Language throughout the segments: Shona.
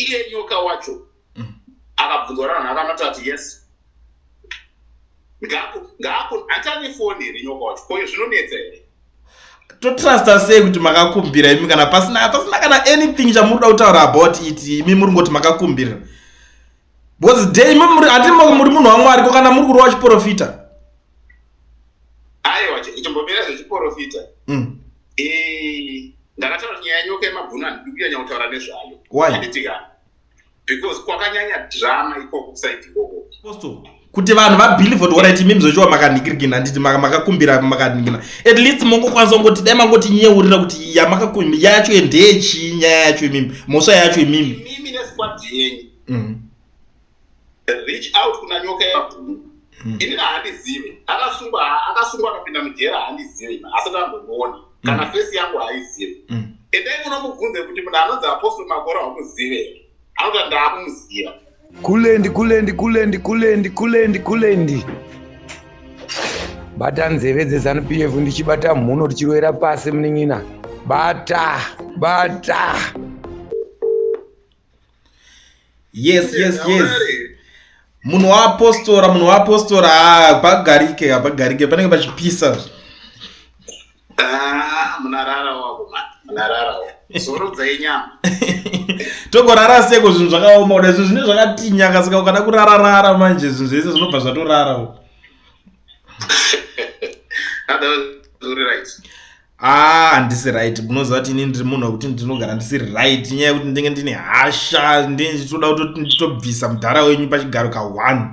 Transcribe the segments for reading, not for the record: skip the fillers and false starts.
iye nyoka wacho akabvunzwa navanhu akanoti ati yes ngapo atane foni here nyoka wacho koyo zvinonetsa here totrusta sei kuti makakumbira imi kana pasina kana anything chamuri da kutaura about it imi muri ngoti makakumbira because day hati muri munhu waMwari ko kana muri kurova chiprofita aiwa chimbomira zvechiprofita ndakataura nyaya yenyoka yemabhunu handikunyanya kutaura nezvayo handitika because kwakanyanya drama ikoko kusaiti ikoko kuti vanhu vabelieve kuti alright imi mzochiwa makanikirikina handiti makakumbira makanikina at least mongokwanisa kungoti dai mangoti nyeurira kuti yamakakumbira yacho ndechi nyaya yacho imimi mhosva yacho imimi nesquad yenyu reach out kuna nyoka yemabhunu ini handizive akasungwa akapinda mujera handizive asati ambomuona kana face yangu haizive endai munomubvunze kuti munhu anonzi Apostle Makora wamuzive anoti ndakumuziva kulendi bata nzeve dzeZANU-PF ndichibata mhuno tichirwera pasi munin'ina bata yes munhu waapostora apagarike panenge pachipisa munarara wako zorodza inyama togorara seko zvinhu zvakaoma kudai izvo zvine zvakatinya kasika ukada kurararara manje zvinhu zvese zvinobva zvatorara handisi right munoziva kuti ini ndiri munhu wekuti ndinogara ndisi right nyaya yekuti ndinge ndine hasha ndichitoda kuti nditobvisa mudhara wenyu pachigaro ka1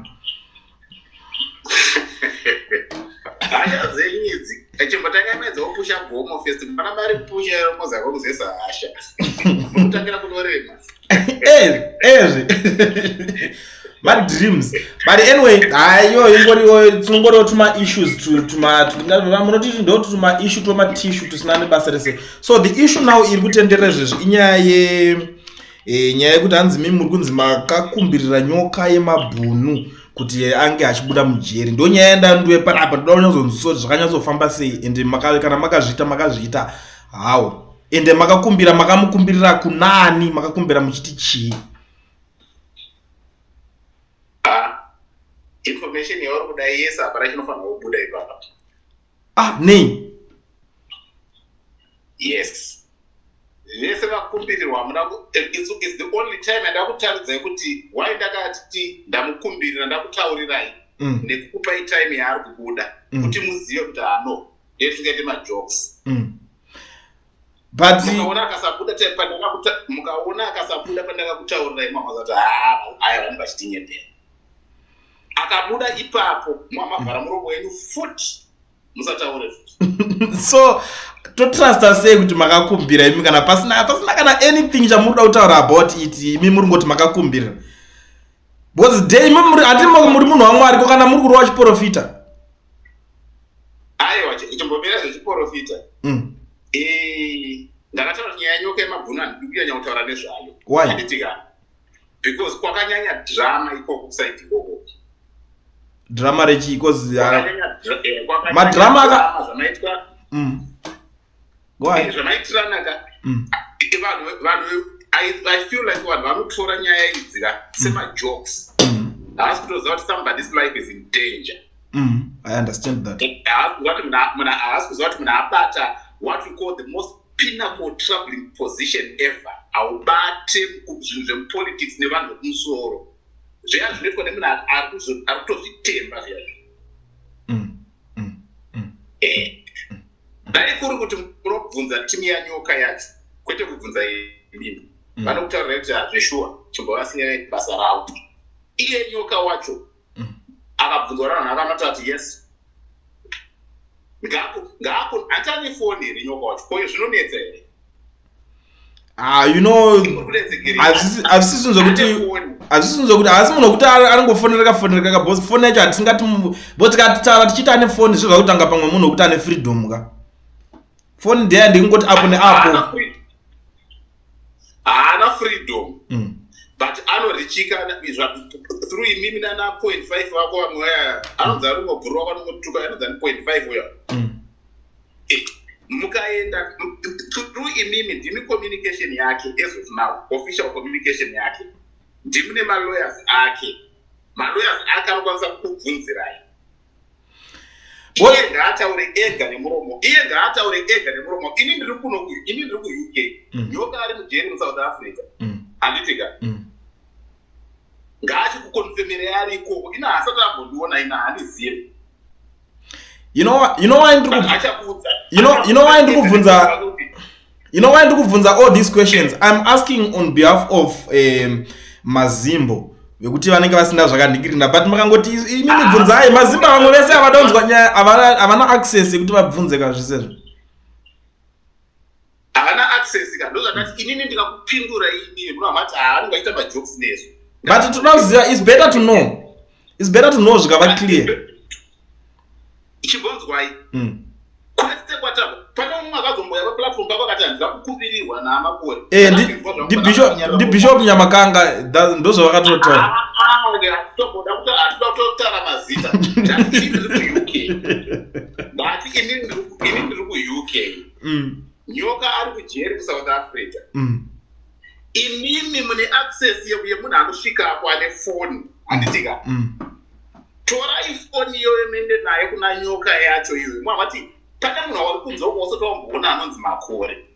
hasha dzenyidzi chimbotangamedza wopusha gomo first mana mari pusha yomoza kwakuzesa hasha munotangira kunorema madreams but anyway tinongoriwo tuma issues munoti ndoti tuma issue toma tissue tusina nebasa rese so the issue now iri kutenderera izvezvi inyaya yekuti hanzi mimi muri kunzi makakumbirira nyoka yemabhunu kuti ange achibuda mujeri ndo nyaya yandanduwe panapa ndoda kunyazonzisoti zvakanyatsofamba sei ende kana makazviita hawo ende makamukumbirira kunani makakumbira muchiti chii information yauri kudai yese hapana chinofanira kubuda ipapa nei yes vese vakumbirirwa it's the only time ndakutaridzai kuti why ndakati ndamukumbirira ndakutaurirai nekukupai time yaari kubuda kuti muzive kuti no ndetingaite majokes but mukaona akasabuda pandakakutaurirai mamazati aya vanhu vachitinyepera akabuda ipapo mwamavhara muromo wenyu futi musataure futi so totrusta sei kuti makakumbira imi kana pasina kana anything chamuri da kutaura about it imi muri ngoti makakumbira because day hati muri munhu waMwari ko kana muri kurova chiprofita aiwa chimbomira zvechiprofita ndakataura nyaya yenyoka yemabhunu handikunyanya kutaura nezvayo handitika because kwakanyanya drama ikoko kusaiti ikoko drama rechi because madrama zvamaitwa zvamaitirana vanhu I feel like vanhu vanotora nyaya idzika semajokes haasi kutoziva kuti somebody's life is in danger I understand that haasi kuziva kuti munhu abata what we call the most pinnacle troubling position ever aubate zvinhu zvemupolitics nevanhu vekumusoro zveya zvinoitwa nemunhu ari kutozvitemba zviyazvo dai kuri kuti munobvunza timu yanyoka yacho kwete kubvunza imimi vanokutaurira kuti hazveshuwa chimbovasinyai basa ravo iye nyoka wacho akabvunzwa navanhu akanoti ati yes ngapo atane foni here nyoka wacho koyo zvinonetsa here hazvisi kuti haasi munhu wekuti anongofonereka kabhosi foni yacho hatisingati tikataura tichiti ane foni zvo zvakutanga pamwe munhu wekuti ane freedom ka foni ndeya ndikungoti apo neapo haana freedom but anorichika through imimi nana 0.5 wako vamwe anonzi ari ngobhurwa vanongotuka anonzi ani 0.5 uya mukaenda through imimi ndimi communication yake as of now, official communication yake ndimune malawyers ake anokwanisa kukubvunzirai. Iye ngaataure ega nemuromo, ini ndiri ku-UK, nyoka ari mujeri muSouth Africa, handitika ngaachikukonfirmire ari ikoko, ina haasati ambondiona, ina handizivi. You know why ndikubvunza all these questions. I'm asking on behalf of Mazimbo vekuti vanenge vasina zvakandikirina, but makangoti ini mibvunzai Mazimbo vamwe vese avadonzwa nyaya havana access yekuti vabvunze kazvisezvo. Havana access ka ndozvakati inini ndikakupindura ini muramati anongaita majokes nesu. But tunoziva it's better to know. It's better to know zvikava clear. Chibonzwai. Kwete kwataba. Pana umwe akazomboya pa platform pako akati andira kukumbirirwa na Makore. Ndi Bishop Nyamakanga ndozo vakatotaura. Toboda kuti atotara mazita. Ndati ndiri ku UK. Ndati ini ndiri ku UK. Nyoka ari kujeri ku South Africa. Inini mune access yemunhu anosvika apo ane phone. Handitika. Tora ifoni iyo emende naye kuna nyoka yacho iwe. Mwavati pana munhu wari kunzwa kuwose tombona anonzi Makore.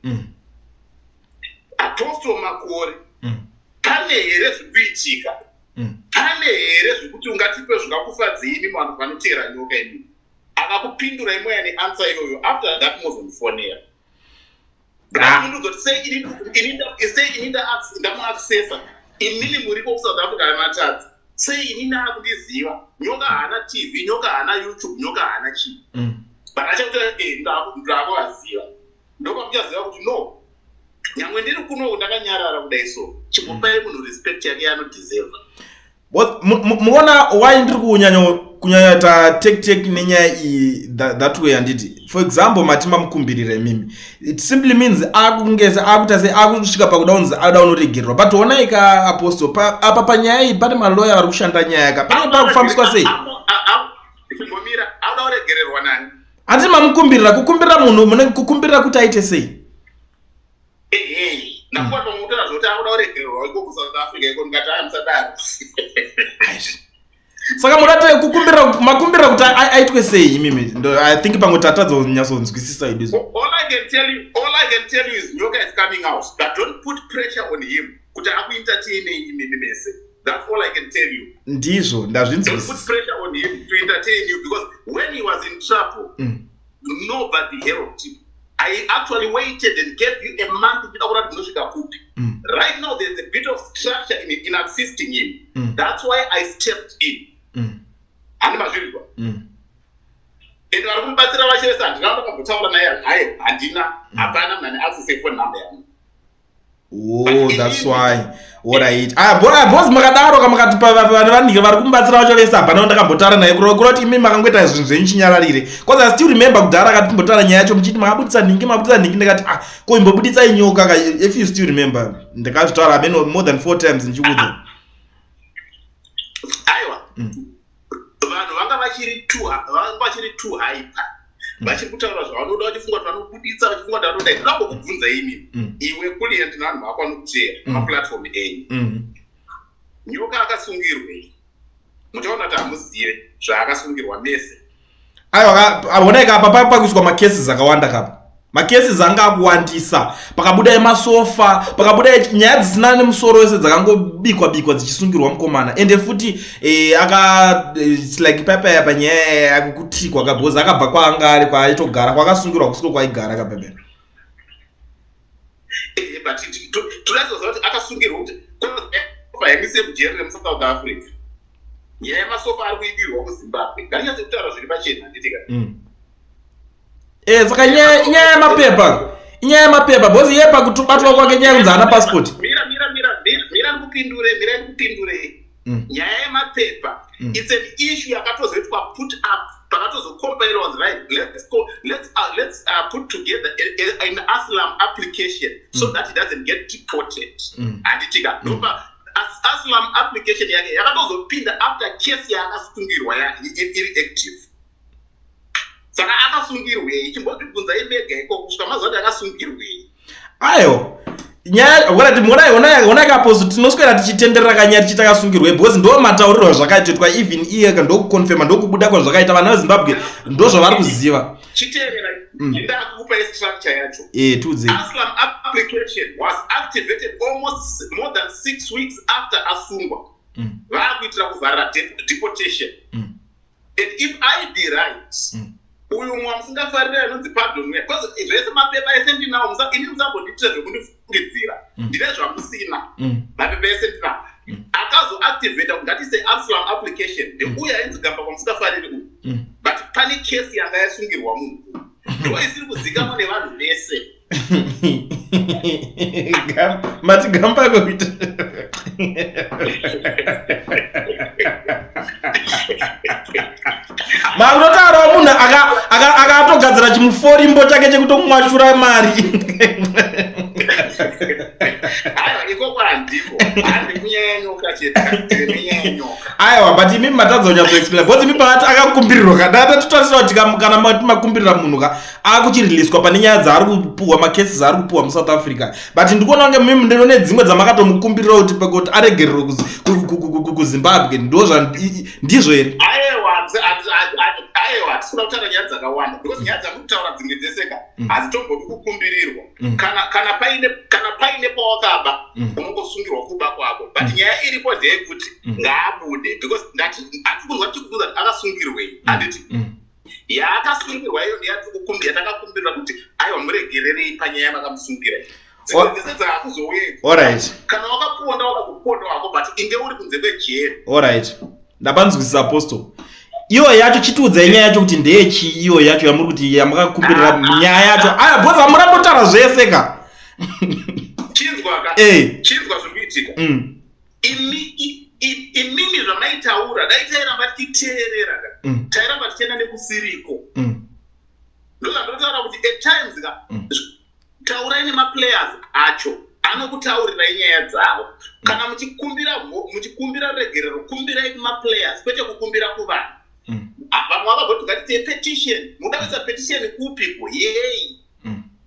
Apostle Makore. Pane here zvikuitika. Pane here zvekuti ungatipe zvingakufadzei imi vanhu vanotera nyoka imi. Akakupindura imwe yani answer iyoyo. After that muzondifonera. Say accessa. Inini muripo South Africa yamatadzi. Sei inini akudiziva. Nyoka hana TV, nyoka hana YouTube, nyoka hana chi. But achakuti ndako aziva. Ndoko kuchaziva kuti no. Nyangwe ndiri kuno ndakanyarara kudai so. Chimupai munhu respect yake anodeserve. Muona why ndiri kunyanya ta take nenyaya that way anditi. For example, matima mukumbirira mimi. It simply means akungeza akutase akusvika pakudaunza adaunoregerwa. But ona ika Apostle apa panyaya iyi pane malawyer vari kushanda nyaya yaka. Pane pakufambiswa sei? Ngomira adauregererwa nani? Ati mamukumbirira kukumbirira munhu mune kukumbirira kuti aite sei? Nakuwa pamutara zvoti adauregererwa iko ku South Africa iko ngati amsadaro. Saka murate makumbirira kuti aitwe sei imimi ndo I think pamwe tatadzo nyatsonzwisisa idizvo. All I can tell you is Nyoka is coming out, but don't put pressure on him kuti akuentertain imimi mese. That's all I can tell you. Ndizvo ndazvinzwisisa. Don't put pressure on him to entertain you, because when he was in trouble, nobody helped him. I actually waited and gave you a month without kusvika kupi. Right now there's a bit of structure in assisting him. That's why I stepped in. Ani mazvirwa. Ende vari kumubatsira vachese handina ndakambotaura naye hayi handina hapana mane access phone number yangu. Oh, that's why. Alright. Boss makadaro kamakatipa vanhu vari kumubatsira vacho vese hapana ndakambotaura naye kuroti imi makangoita zvinhu zvechinyararire. Because I still remember kudhara akatimbotaura nyaya yacho muchiti makabudisa nhingi ndikati ko imbobudisai nyoka if you still remember ndakazvitaura more than 4 times ndichikudza. Aiwa. Vanhu vanga vachiri too hyper. Vachiri kutaura zvavanoda vachifunga kuti vanobuditsa vachifunga kuti vanoda. Ndakambokubvunza imi. Iwe client navanhu vako vanokutera maplatform enyu. Nyoka akasungirwei? Muchaona kuti hamuzive zvaakasungirwa mese. Aiwa aoneka apa pakuiswa macases akawanda kapa. Macases anga akuwandisa pakabuda emasofa pakabuda nyaya dzisina nemusoro wese dzakangobikwa dzichisungirwa mukomana ende futi it's like pepe apa nyaya akukutikwa kabhoza akabva kwaanga ari kwaitogara kwakasungirwa kusiko kwaigara kapepe. But tulazoziva kuti akasungirwa kuti yamise mujeri remuSouth Africa. Nyaya yemasofa ari kuibirwa kuZimbabwe. Ngarinyaze kutaura zviri pachena handitika. Saka inyaya yemapepa bosi yepa kubatwa kwake nyaya kunzi hana passport. Mira ndikupindure. Nyaya yemapepa, it's an issue yakatozoitwa put up pakatozocompiled, right? Let's put together an asylum application so that it doesn't get deported. Handitika ndopa asylum application yake yakatozopinda after case yakasungirwa iri active. saka akasungirwei chimbozvibvunza imega iko kusvika mazuva kuti akasungirwei ayo nyaya wakati mona ikapozo tinoswera tichitenderera kanyari chitakasungirwe because ndo mataurirwa zvakaitwa even iye ndokukonfirma ndokubuda kwazvakaita vana vezimbabwe ndo zvavari kuziva chiteerera ndakupa structure yacho tudze asylum application was activated almost more than 6 weeks after asungwa vakuitira kuvharira deportation and if I be right uyu mwa musingafarira inonzi pardon because zvese mapepa ese ndinawo ini musambondiitira zvekundifungidzira ndine zvamusina mapepa ese ndinawo akazoactivata ngatise asylum application ndeuyo ainzi gamba kwamusingafariri uyu but pane kesi yanga yasungirwa munhu ndo isiri kuzikamwa nevanhu vese mati gamba koita makunotaurawo munhu akatogadzira chimuforimbo chake chekutomwashura mari ikoko handiko handi kunyanyoka chetanyoka aiwa but imi matadza kunyatsoexplain because imi pakati akakumbirirwa kadatotarisira kuti kana timakumbirira munhu ka akuchiriliswa pane nyaya dzaari kupuhwa makesi dzaari kupuhwa muSouth Africa but ndikuona kunge mimi ndinone dzimwe dzamakatomukumbirira kuti pekuti aregererwe kuZimbabwe ndizvo here aiwa tisina kutaura nyaya dzakawanda because nyaya dzamukutaura dzimwe dzeseka hadzitombodi kukumbirirwa kana paine pawakaba unongosungirwa kuba kwako but nyaya iripo ndeyekuti ngaabude because atikunzwa tichikuudza akasungirwei handiti yaakasungirwa iyo yatakakumbirira kuti aiwa muregererei panyaya yamakamusungira dzese dzakuzouya kana wakaponda wakakuponda wako but inge uri kunze kwejeri alright ndapanzwisisa apostle iyo yacho chitiudzai nyaya yacho kuti ndeyechi iyo yacho yamuri kuti yamakakumbirira nyaya yacho aya bhoza murambotaura zvese ka chinzwa zvikuitika imimi zvamaitaura daitairamba tichiteerera tairamba tichienda nekusiriko ndozvandotaura kuti at times ka taurai nemaplayers acho anokutaurirai nyaya dzavo kana muchikumbira regerero kumbirai kumaplayers kwete kukumbira kuvanhu vamwe vakabvoti ngatite petition mudaisa petition kupiko yei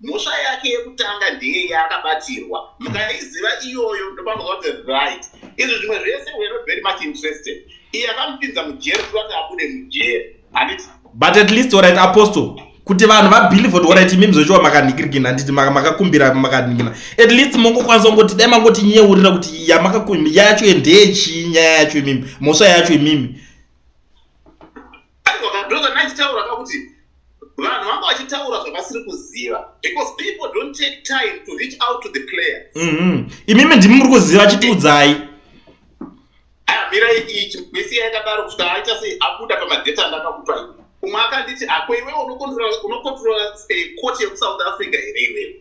mhosva yake yekutanga ndeye yaakabatirwa mukaiziva iyoyo ndopamwa kuti right izvi zvimwe zvese we not very much interested iye akamupinza mujeri kuti abude mujeri handiti but at least alright apostle kuti vanhu vabelieve kuti alright imimi zvochiwa makanikirikina handiti makakumbira makanikina at least mongokwanisa kungoti dai mangoti nyeurira kuti yamakakumbira yacho ndeyechi nyaya yacho imimi mhosva yacho imimi ndoza nachitaura kakuti vanhu vanga vachitaura zvavasiri kuziva because people don't take time to reach out to the players imimi ndimi muri kuziva chitiudzai mirai ichi misi yakadaro kusvika aita sei abuda pamadheta andakakupa iwe umwe akanditi ako iwewe unokontrola koti yekusouth africa here iwewe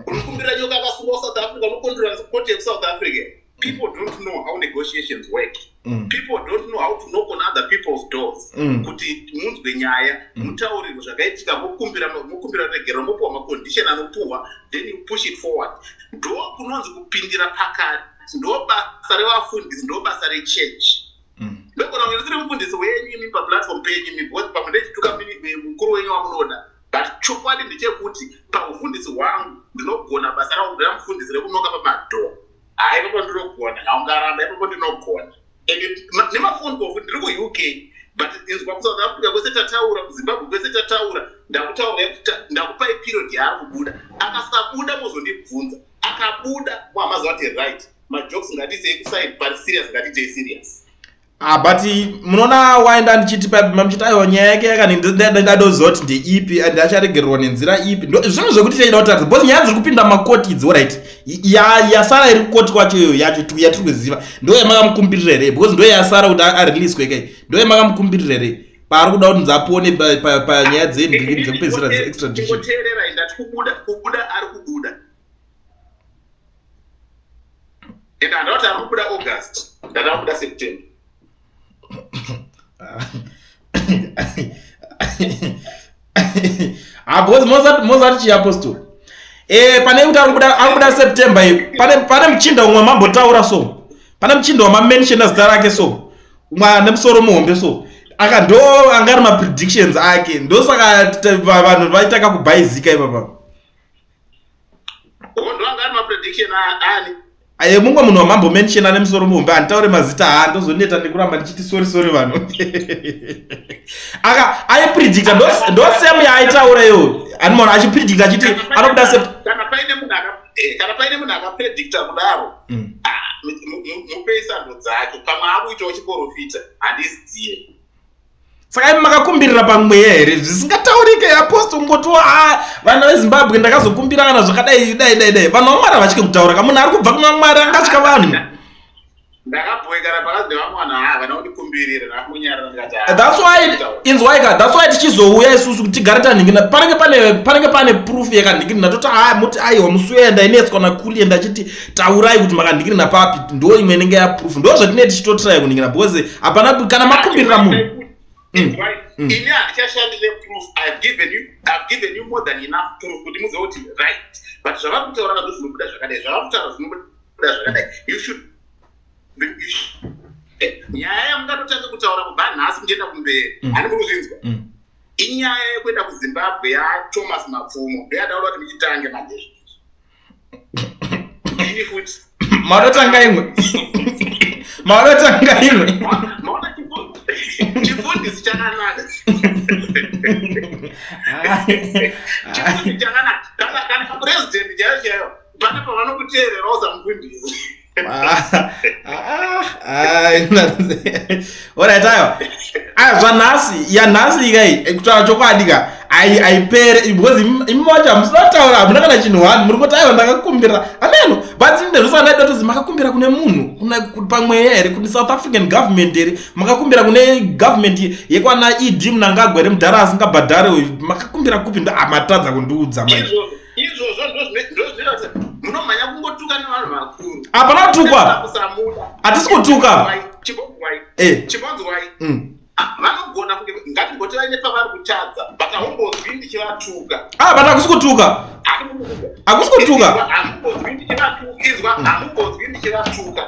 unokumbira nyoka akasungwa South Africa unokontrola koti yekusouth Africa. People don't know how negotiations work. People don't know how to knock on other people's doors. Kuti munzwe nyaya mutaurirwe zvakaitika mukumbira regero mopuwa macondition anopuwa then you push it forward. Ndo kunonzi kupindira pakati ndo basa revafundisi ndo basa rechurch. Ndokona kuti mufundisi wenyu imi paplatform penyu imi because pamwe ndechituka mukuru wenyu wamunoda. But chokwadi ndechekuti paufundisi hwangu ndinogona basa rangu ramufundisi rekunoka pamadhoo. Ipapo ndinogona naungaramba ipapo ndinogona nemafoni kofu ndiri kuuk but inzwa kuSouth Africa kwese tataura kuZimbabwe kwese tataura ndakupai period yaari kubuda akasabuda muzondibvunza akabuda mwamaziva kuti right majokes ngatise ekuside but serious ngatite serious but munoona waenda ndichiti mamuchiti aiwa nyaya yake yakandidadozva kuti ndeipi and acharegererwa nenzira ipi zvinhu zvekuti taida kutaridza because nyaya dziri kupinda makoti idzi right yasara iri kukoti kwacho iyo yacho yatiri kuziva ndo yamakamukumbirira here because ndo yasara kuti areleaswe kai ndo yamakamukumbirira here paari kuda kuti nzapone panyaya dzendiri dzekupedzisira dzeextradition tingoteerera ndati kubuda ari kubuda and andati ari kubuda August ndati ari kubuda September because mozati chiapostle pane kuti arikubuda September pane muchinda umwe mambotaura so pane muchinda wamamenshina zita rake so umwe ane musoro muhombe so aka ndo angari mapredictions ake ndosaka vanhu vaitaka kubhaizika ipapa ndo angari maprediction ani aye mumwe munhu wamambomenshena nemusoro muhombe handitaure mazita ndozoneta nekuramba ndichiti sori vanhu aka aipredicta ndo same yaaitaura iyo animaona achipredicta achiti anokuda kana paine munhu akapredicta kudaro mupei sando dzake pamwe akuitawo chiprofita handizive saka imi makakumbirira pamwe here zvisingataurike aposto ngotiwa vana vezimbabwe ndakazokumbira kana zvakadai dai vanhu vamwari havachike kutaura kamunhu ari kubva kuna mwari angatya vanhu ndakabhoekana pakazi nevamwe vanhu havana kundikumbirira ndakunyarira ndikati that's why inzwaika that's why tichizouya isusu kuti tigare tanhingina panenge pane proof yakandhingirina toti muti aiwa musi uyaenda inetswa nakuli enda achiti taurai kuti makandhingirina papi ndo imwe inenge yaproof ndo zvatinee tichitotirai kunhingina because hapana kana makumbirira munhu ini handichashandire proof I've given you more than enough proof kuti muzive kuti right but zvava kutaura nazvo zvinobuda zvakadai zvava kutaura zvinobuda zvakadai you should nyaya yamungatotanga kutaura kubva nhasi muchienda kumberi hani muri kuzvinzwa inyaya yekuenda kuzimbabwe yaThomas Mapfumo ndoyadaura kuti muchitange madezvo ini futi maunotanga imwe maunotanga imwe maona chifundisi chakanaka chifundisi chakanaka kana purezidendi chaiyo pane pavanokuteererawo samufundisi alright aiwa zvanhasi yanhasi ikai kutaura chokwadika aipere because imi wacho hamusinotaura hamuna kana chinhu hanu muri kuti aiwa ndakakumbira ameno but ndezvisanaida kuti makakumbira kune munhu pamwe here kune South African government here makakumbira kune government yekwana ED Mnangagwa ere mudhara asingabhadhare makakumbira kupi matadza kundiudza izvozvo ndozvinoita munomhanya kungotuka nevanhu vakuru hapana kutukwa hatisi kutuka chibonzwai vanogona kuti ngatingoti vaine pavari kutadza but hamumbozwi ndichivatuka but hakusi kutuka hakusi kutuka hamumbozwi ndichivatuka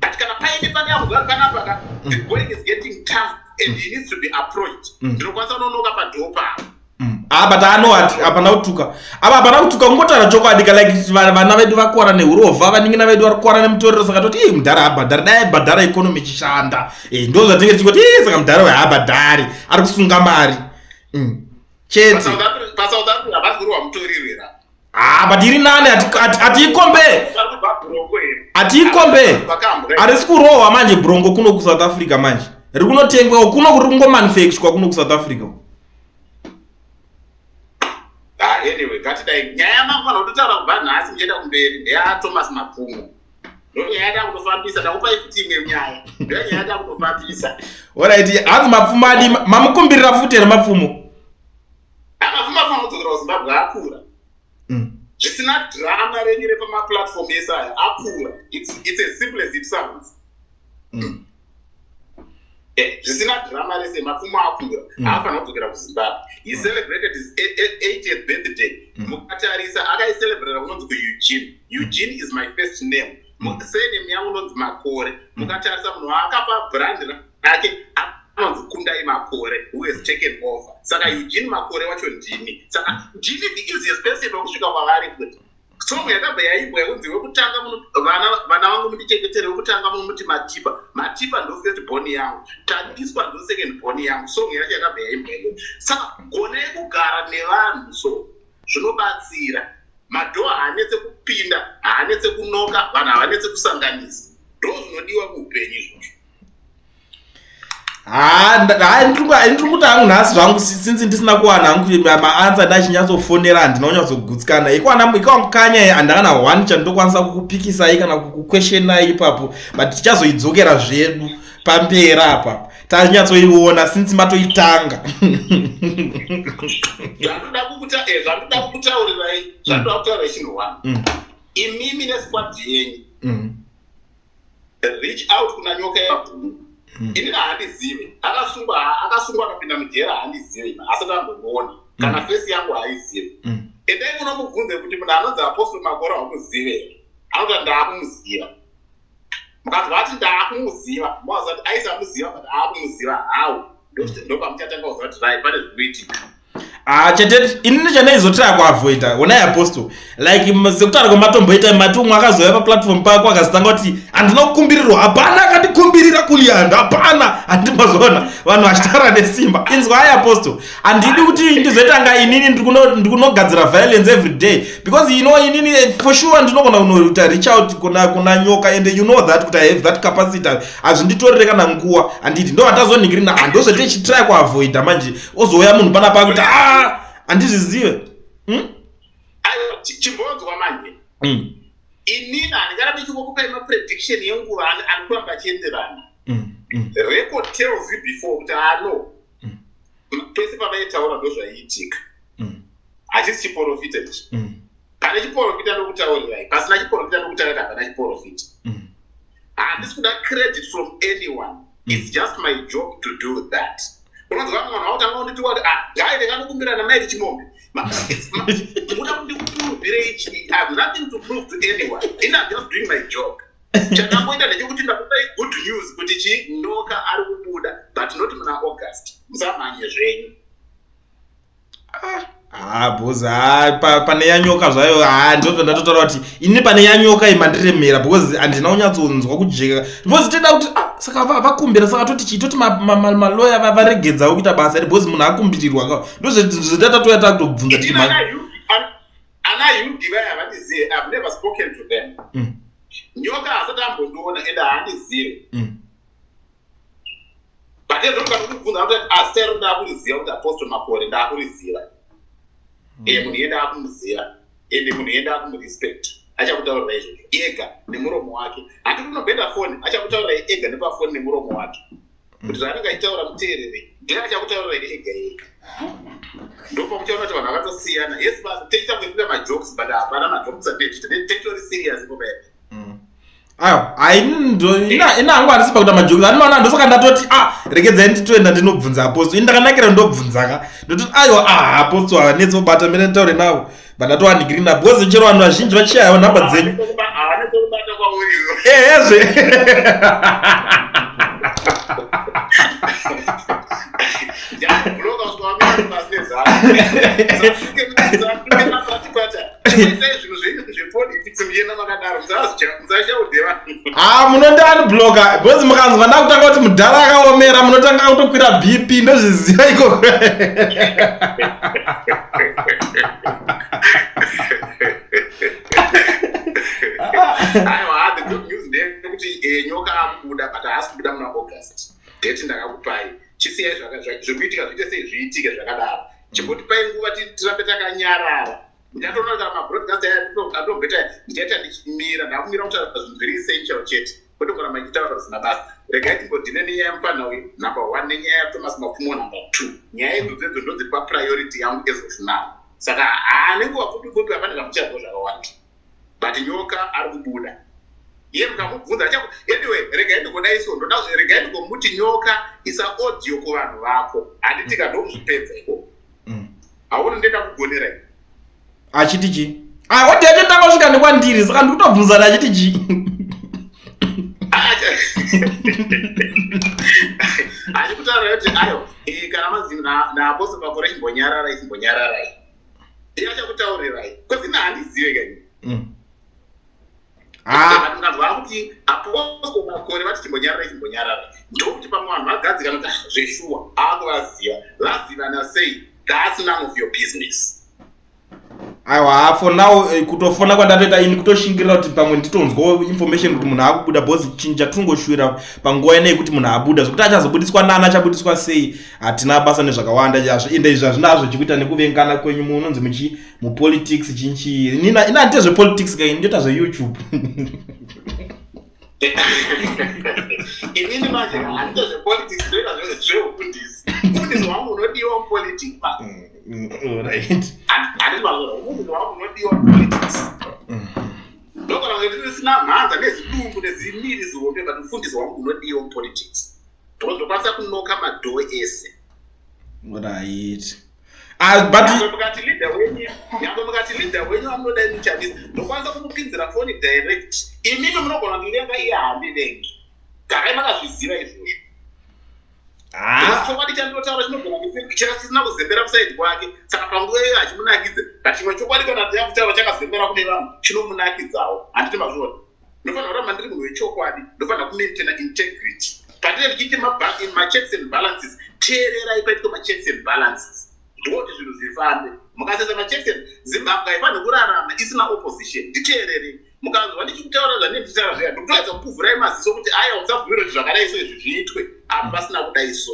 but kana paine pane yakugara panapaka the going is getting tough and he needs to be approached ndinokwanisa unonoka padhopa but anowati hapana kutuka hapana kutuka kungotaura chokwadika like vana vedu vakuwara neurovha vaningina vedu vari kuwara nemutorero saka toti mudhara habhadhari dai bhadhara ikonomi ichishanda ndo zvatinge tichingoti saka mudhara wehabhadhari ari kusunga mari chete pasouth africa havazirwa mutoririra but iri nani hatiikombe hatiikombe harisi kurohwa manje brongo kuno kuSouth Africa manje riri kunotengwa kuno kuri kungomanufacturwa kuno kuSouth Africa anyway ngatidai nyaya yamangwana kutotaura kubva nhasi muchienda kumberi ndeyaThomas Mapfumo ndonyaya yada kutofambisa ndakupai futi imwe nyaya ndonyaya yada kutofambisa alright hanzi Mapfumo adi mamukumbirira futi here Mapfumo Mapfumo anodzokera kuZimbabwe akura zvisina drama renyu repamaplatform ese aya akura it's as simple as it sounds zvisina drama rese Mapfumo akura haafanira kudzokera kuZimbabwe he celebrated his 80th birthday mukatarisa akaicelebrata kunonzi kuEugene. Eugene is my first name surname yangu unonzi Makore mukatarisa munhu akapa brand rake anonzi Kundai Makore who has taken over saka Eugene Makore wacho ndini saka ndini the easiest person wekusvika kwavari kuti song yakabva yaimbwa yakunzi wekutanga vana vangu mundichengetere wekutanga muti matipa ndo first born yangu Tandiswa ndo second born yangu song yacho yakabva yaimbwa saka gonai kugara nevanhu so zvinobatsira madhoo haanetse kupinda haanetse kunoka vanhu havanetse kusanganisa ndo zvinodiwa muupenyu izvozvo ndiri kuti hangu nhasi zvangu sinzi ndisina kuwana hangu maansa ndachinyatsofonera handinaunyatsogutsikana ikawangukanya handakana 1 chandinokwanisa kukupikisai kana kukukweshenai ipapo but tichazoidzokera zvedu pamberi apa tanyatsoiona sinzi matoitanga zvandoda kukutaurirai chinhu 1 imimi nesquad yenyu reach out kuna nyoka yabhuru inini handizive akasungwa akapinda mujera handizive asati ambomuona kana fesi yangu haizive endai munomubvunze kuti munhu anonzi Apostle Makore wamuzive anoti ndakumuziva mukati vati ndakumuziva mwaza kuti aisamuziva but akumuziva hawo ndopamuchatanga kuziva kuti rai pane zvikuitika. Chete inini chandaizotaka kuavoida onai Apostle like sekutaura kwematomboita matumwe akazouya paplatform pako akazotanga kuti handina kukumbirirwa, hapana akandikumbirira kulianda, hapana handimazoona vanhu vachitaura nesimba. Inzwa hai Apostle, handidi kuti ndizoitanga inini ndikunogadzira violence every day because you know inini for sure ndinogona kunoita reach out kuna nyoka and you know that kuti I have that capacity hazvinditorere kana nguva handidi ndo hatazoningirina handozvete chitrai kuavoida manje ozouya munhu panapa kuti handizvizive. Chimbonzwa manje inini handingarabe chikukupai maprediction yenguva anokuramba achienderana. Record tells you before kuti pese pavaitaura ndozvaiitika, hachisi chiprofita ichi. Kana chiprofita ndokutaurirai, pasina chiprofita ndokutaura kuti hapana chiprofita. Handisi kuda credit from anyone, it's just my job to do that. Unonzwa munhu autanga kunditi kuti gai ndakanokumbirana mai chimombe muda kundikuturubhire ichi, I have nothing to prove to anyone, and I'm just doing my job. Chandangoita ndechekuti ndakupai good news kuti chinyoka ari kubuda but not muna August, musamhanye zvenyu. Bozi pane yanyoka zvayo ndizvo ndatotaura kuti ini pane yanyoka imandiremera because handina kunyatsonzwa kujeka because tenda kuti saka vakumbira saka toti maloya varegedzawo kuita basa because munhu akumbirirwa ndozvetatoya takutobvunza kuti ana yudi vaya havandizive, I've never spoken to them. Nyoka hasati ambondiona and haandizive. But ndokubvunza kuti sero ndakuriziva kuti Apostle Makore ndakuriziva. Munhu yenda akumuziva ende munhu yenda akumurespect achakutaurira izvozvo ega nemuromo wake. Handi kunobhenda foni achakutaurira ega nepafoni nemuromo wake kuti zvaanenge achitaura muteereri ndiye achakutaurira ega ega. Ndopamuchaona kuti vanhu vakatosiyana. Yes, basi tichitangekuita majokes but hapana majokes atechita titori serious ipopapo. ina hangu handisi pakuita majoki andinoona ndosoka ndatoti regedzai nditoenda ndinobvunza Apostle ini ndakanakira ndobvunzaka ndototi Apostle havanetsi kubata mene nditaure navo but ndatowanigirina because chero vanhu vazhinji vachiyawo nhamba dzenyu ezve munondianibloka because mukanzwa ndakutanga kuti mudhara akaomera munotanga kutokwira BP ndozviziva ikoko. Aiwa, the good news ndeyekuti nyoka akubuda but haasi kubuda muna August. Date ndakakupai chisiyai zvekuitika zviite sei zviitike zvakadaro, chimbotipai nguva tirambe takanyarara. Ndatoona kuti mabroadcast atombeta ndichaita ndichimira ndakumira kutaura zvinhu zviri essential chete kwete kuramba ndichitaura zvisina basa. Regai timbodhine nenyaya yemupanhau number 1 nenyaya yaThomas Mapfumo number 2. Nyaya idzodzo ndodziri papriority yangu as of now. Saka nenguva pfupi hapana kamuchazwa zvakawanda but nyoka ari kubuda. Iye mukamubvunza anyway, regai ndigodaiso regai ndigomuti nyoka isa audio kuvanhu vako handitika ndomuzvipedza ikoko. Hauni ndenda kugonerai achiti chi wati yacho ndanga kusvika nekwandiri saka ndikutobvunzana achiti chi achikutaura kuti kana mazimu naApostle Makore chimbonyararai iye achakutaurirai kwasina handizive kanyi. Ndinganzwa kuti Apostle Makore vati chimbonyararai ndokuti pamwe vanhu vagadzirana kuti zveshuwa akuvaziva vazivana sei, that's none of your business. Aiwa, for now kutofona kwandatoita ini kutoshingirira kuti pamwe nditonzwa information kuti munhu akubuda bosi chinhu chatinongoshuvira panguva inei kuti munhu abuda zvokuti achazobudiswa nani achabudiswa sei hatina basa nezvakawanda ende izvi hazvinazvo chikuita nekuvengana kwenyu munonzi mupolitics chinchi ina handite zvepolitics kai ndoita zveYouTube. Inini manje handite zvepolitics ndoita zveufundisi. Ufundisi hwangu unodiwa mupolitics. Right. Ndokana kuti sina mhanza nezvidumbu nezimiri zihombe but ufundisi hwangu unodiwa mupolitics. Ndokwanisa kunoka madhoo ese. Right. But mukati leader wenyu amunoda muchandisi ndokwanisa kumupinzira foni direct. Imimi munogona kundivenga iye handivengi. Garai makazviziva izvozvo. chokwadi chandotaura chinogona chisina kuzembera kusaidi kwake. Saka panguva iyoyo achimunakidza kachimwe chokwadi kana yakutaura chakazembera kune vanhu chinomunakidzawo. Handiti mazviona. Ndofanira kuramba ndiri munhu wechokwadi. Ndofanira kumaintaina integrity. Patine tichiti machecks and balances, teererai paitwe machecks and balances. Ndoti zvinhu zvifambe. Mukasesa machecks and Zimbabwe haifanhi kurarama isina opposition. Nditeerere. Mukanzwa ndichikutaura zvandinotitaura zviya, ndikutoedza kukuvhurai maziso kuti aya usabvumira kuti zvakadai so izvi zviitwe. Apa pasina kudai so.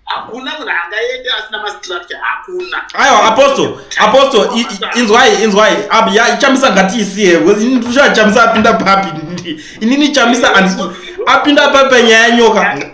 Hakuna munhu angaende asina mastructure, hakuna. Aiwa apostle inzwai ichamisa ngatiisiye because ini ndichamisa apinda papi inini chamisa apinda papi nyaya nyoka.